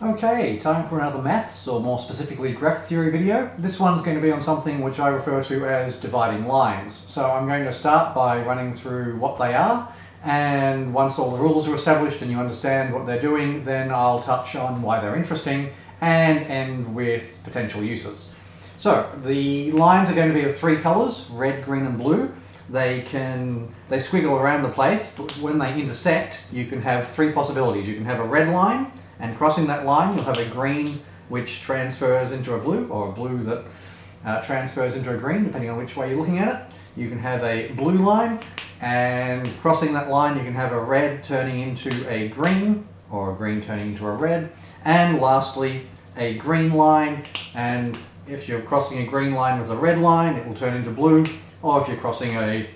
Okay, time for another maths, or more specifically graph theory video. This one's going to be on something which I refer to as dividing lines. So I'm going to start by running through what they are, and once all the rules are established and you understand what they're doing, then I'll touch on why they're interesting and end with potential uses. So the lines are going to be of three colours: red, green and blue. They squiggle around the place, but when they intersect you can have three possibilities. You can have a red line, and crossing that line you'll have a green which transfers into a blue, or a blue that transfers into a green, depending on which way you're looking at it. You can have a blue line, and crossing that line you can have a red turning into a green, or a green turning into a red, and lastly a green line, and if you're crossing a green line with a red line it will turn into blue, or if you're crossing a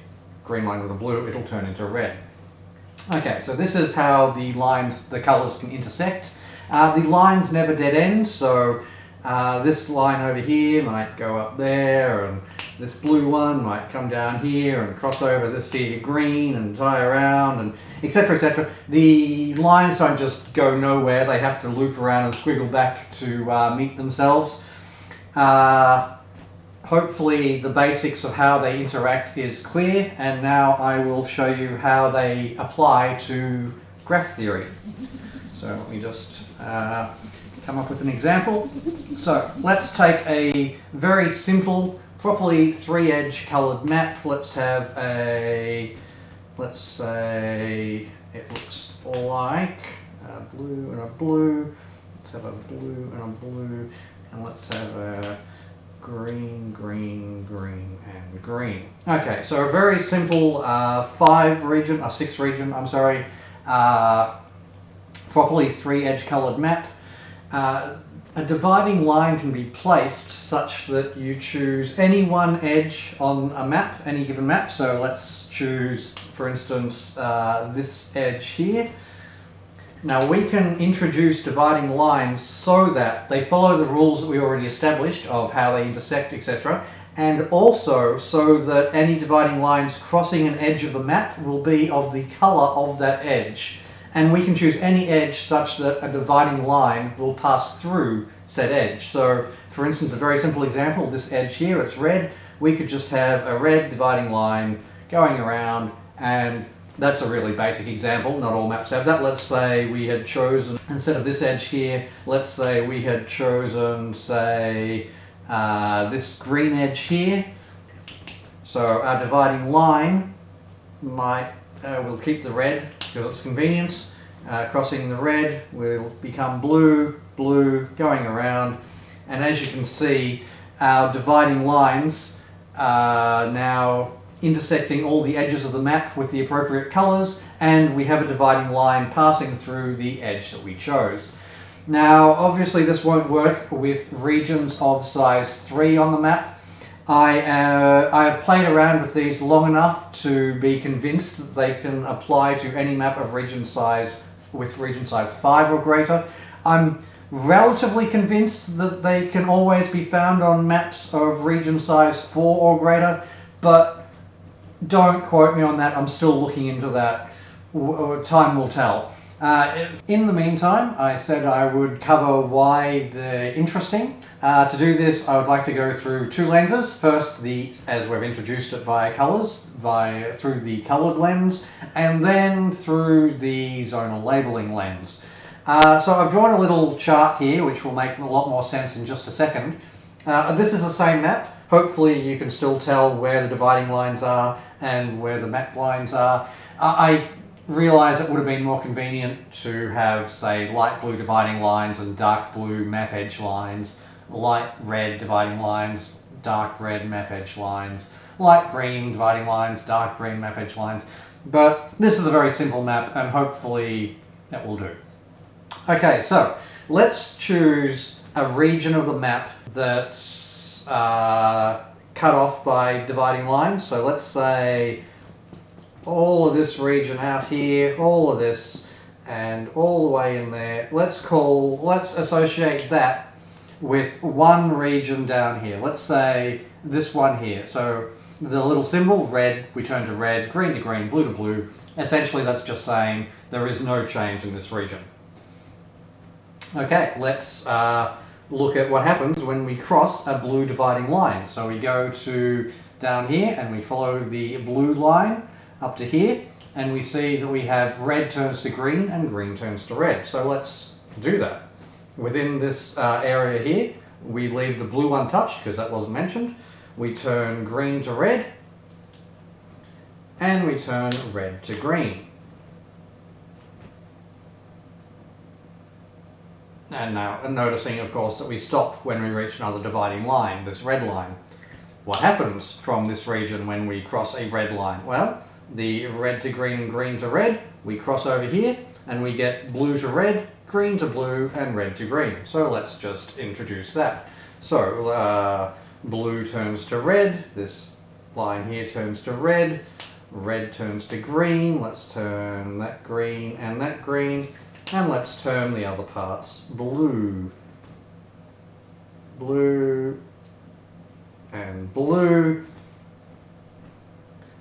green line with a blue it'll turn into red. Okay, so this is how the colours can intersect. The lines never dead end, so this line over here might go up there, and this blue one might come down here and cross over this here green and tie around, and etc, etc. The lines don't just go nowhere, they have to loop around and squiggle back to meet themselves. Hopefully the basics of how they interact is clear, and now I will show you how they apply to graph theory. So let me just come up with an example. So let's take a very simple, properly three-edge coloured map. Let's have let's say it looks like a blue and a blue. Let's have a blue and a blue, and let's have a green, green, green, and green. Okay, so a very simple six region, properly three-edge coloured map. A dividing line can be placed such that you choose any one edge on a map, any given map. So let's choose, for instance, this edge here. Now we can introduce dividing lines so that they follow the rules that we already established of how they intersect, etc. And also so that any dividing lines crossing an edge of the map will be of the colour of that edge. And we can choose any edge such that a dividing line will pass through said edge. So for instance, a very simple example, this edge here, it's red. We could just have a red dividing line going around, and that's a really basic example, not all maps have that. Let's say we had chosen, instead of this edge here, let's say we had chosen, say, this green edge here. So our dividing line might, we'll keep the red because it's convenient. Crossing the red will become blue, blue, going around. And as you can see, our dividing lines are now intersecting all the edges of the map with the appropriate colours, and we have a dividing line passing through the edge that we chose. Now obviously this won't work with regions of size 3 on the map. I have played around with these long enough to be convinced that they can apply to any map of region size 5 or greater. I'm relatively convinced that they can always be found on maps of region size 4 or greater, but don't quote me on that, I'm still looking into that. Time will tell. In the meantime, I said I would cover why they're interesting. To do this, I would like to go through two lenses. First, as we've introduced it via colours, through the coloured lens, and then through the zonal labelling lens. So I've drawn a little chart here, which will make a lot more sense in just a second. This is the same map. Hopefully you can still tell where the dividing lines are and where the map lines are. I realise it would have been more convenient to have, say, light blue dividing lines and dark blue map edge lines, light red dividing lines, dark red map edge lines, light green dividing lines, dark green map edge lines. But this is a very simple map, and hopefully it will do. Okay, so let's choose a region of the map that's cut off by dividing lines. So let's say all of this region out here, all of this, and all the way in there. Let's associate that with one region down here. Let's say this one here. So the little symbol, red, we turn to red, green to green, blue to blue. Essentially that's just saying there is no change in this region. Okay, let's look at what happens when we cross a blue dividing line. So we go to down here and we follow the blue line up to here, and we see that we have red turns to green and green turns to red. So let's do that. Within this area here, we leave the blue untouched because that wasn't mentioned. We turn green to red, and we turn red to green. And now noticing, of course, that we stop when we reach another dividing line, this red line. What happens from this region when we cross a red line? Well, the red to green and green to red, we cross over here and we get blue to red, green to blue, and red to green. So let's just introduce that. So blue turns to red, this line here turns to red, red turns to green, let's turn that green, and let's turn the other parts blue. Blue and blue.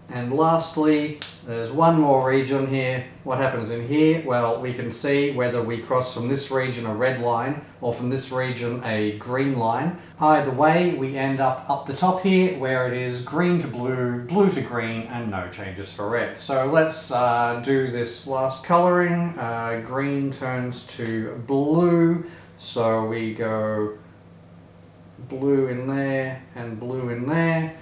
And lastly, there's one more region here. What happens in here? Well, we can see whether we cross from this region a red line or from this region a green line. Either way, we end up the top here where it is green to blue, blue to green, and no changes for red. So let's do this last colouring. Green turns to blue, so we go blue in there and blue in there.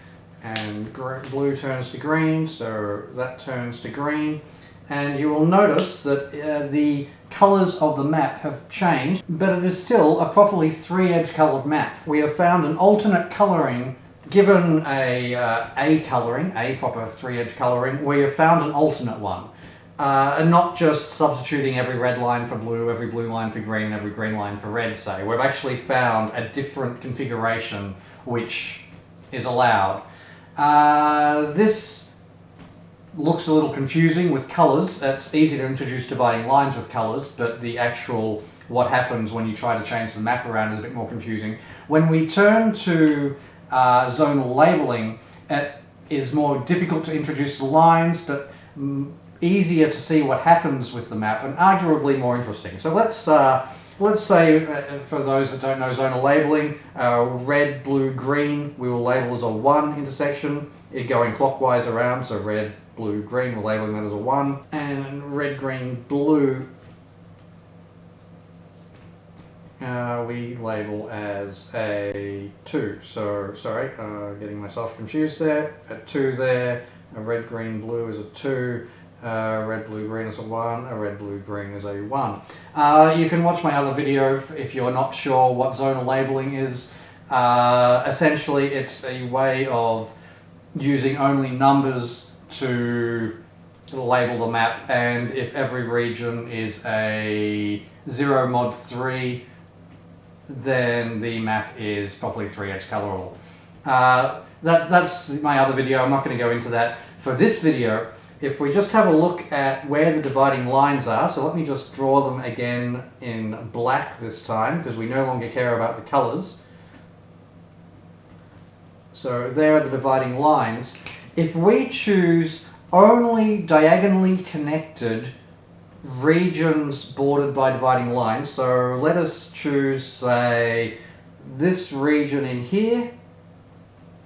And blue turns to green, so that turns to green. And you will notice that the colours of the map have changed, but it is still a properly three-edge coloured map. We have found an alternate colouring. Given a colouring, a proper three-edge colouring, we have found an alternate one. And not just substituting every red line for blue, every blue line for green, every green line for red, say. We've actually found a different configuration which is allowed. This looks a little confusing with colours. It's easy to introduce dividing lines with colours, but the actual what happens when you try to change the map around is a bit more confusing. When we turn to zonal labelling, it is more difficult to introduce the lines, but easier to see what happens with the map, and arguably more interesting. So let's say, for those that don't know zonal labelling, red, blue, green, we will label as a 1 intersection, it going clockwise around, so red, blue, green, we're labeling that as a 1, and red, green, blue, we label as a 2. So, sorry, getting myself confused there. A 2 there, a red, green, blue is a 2. Red, blue, green is a 1, a red, blue, green is a 1. You can watch my other video if you're not sure what zonal labelling is. Essentially, it's a way of using only numbers to label the map, and if every region is a 0 mod 3, then the map is properly 3-edge colorable. That's my other video. I'm not going to go into that. For this video, if we just have a look at where the dividing lines are, so let me just draw them again in black this time, because we no longer care about the colours. So there are the dividing lines. If we choose only diagonally connected regions bordered by dividing lines, so let us choose, say, this region in here,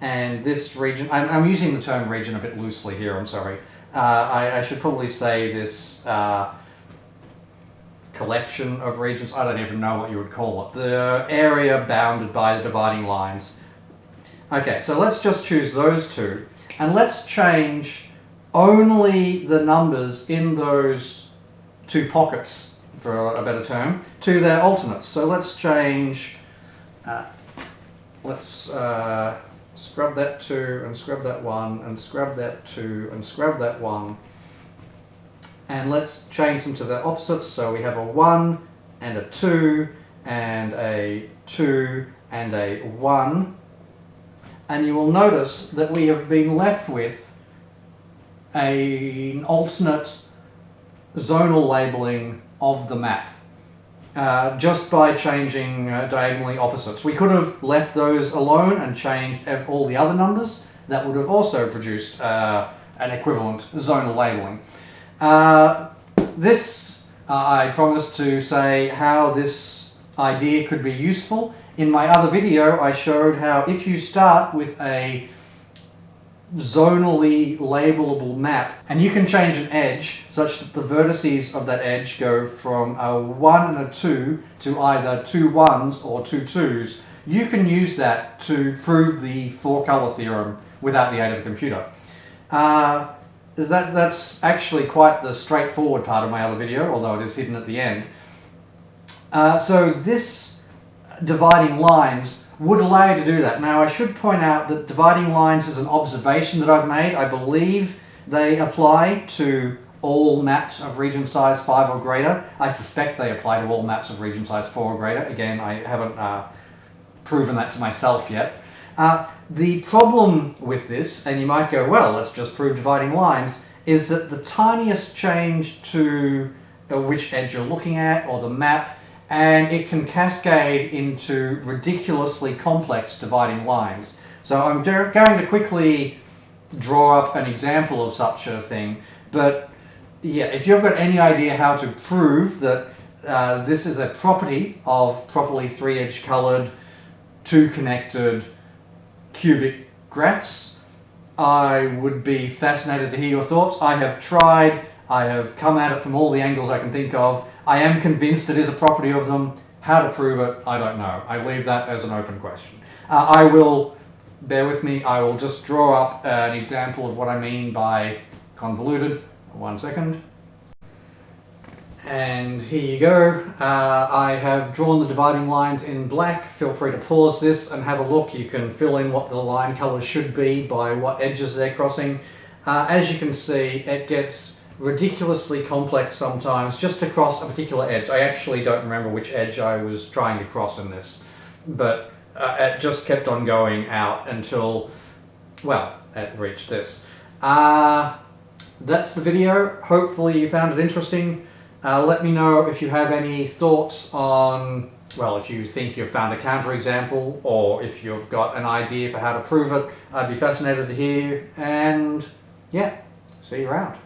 and this region, I'm using the term region a bit loosely here, I'm sorry. I should probably say this collection of regions, I don't even know what you would call it, the area bounded by the dividing lines. Okay, so let's just choose those two, and let's change only the numbers in those two pockets, for a better term, to their alternates. So let's change, let's scrub that 2 and scrub that 1 and scrub that 2 and scrub that 1, and let's change them to their opposites. So we have a 1 and a 2 and a 2 and a 1, and you will notice that we have been left with an alternate zonal labelling of the map. Just by changing diagonally opposites. We could have left those alone and changed all the other numbers. That would have also produced an equivalent zonal labelling. I promised to say how this idea could be useful. In my other video, I showed how if you start with a zonally labelable map and you can change an edge such that the vertices of that edge go from a 1 and a 2 to either 2 1s or 2 2s, you can use that to prove the four-color theorem without the aid of a computer. That's actually quite the straightforward part of my other video, although it is hidden at the end. So this dividing lines would allow you to do that. Now I should point out that dividing lines is an observation that I've made. I believe they apply to all maps of region size 5 or greater. I suspect they apply to all maps of region size 4 or greater. Again, I haven't proven that to myself yet. The problem with this, and you might go, well, let's just prove dividing lines, is that the tiniest change to which edge you're looking at or the map, and it can cascade into ridiculously complex dividing lines. So I'm going to quickly draw up an example of such a thing, but yeah, if you've got any idea how to prove that this is a property of properly 3-edge colored, 2-connected cubic graphs, I would be fascinated to hear your thoughts. I have tried, I have come at it from all the angles I can think of. I am convinced it is a property of them. How to prove it, I don't know. I leave that as an open question. I will, bear with me, I will just draw up an example of what I mean by convoluted. 1 second. And here you go. I have drawn the dividing lines in black. Feel free to pause this and have a look. You can fill in what the line colors should be by what edges they're crossing. As you can see, it gets ridiculously complex sometimes just to cross a particular edge. I actually don't remember which edge I was trying to cross in this, but it just kept on going out until, well, it reached this. That's the video. Hopefully you found it interesting. Let me know if you have any thoughts on, well, if you think you've found a counterexample or if you've got an idea for how to prove it. I'd be fascinated to hear, and yeah, see you around.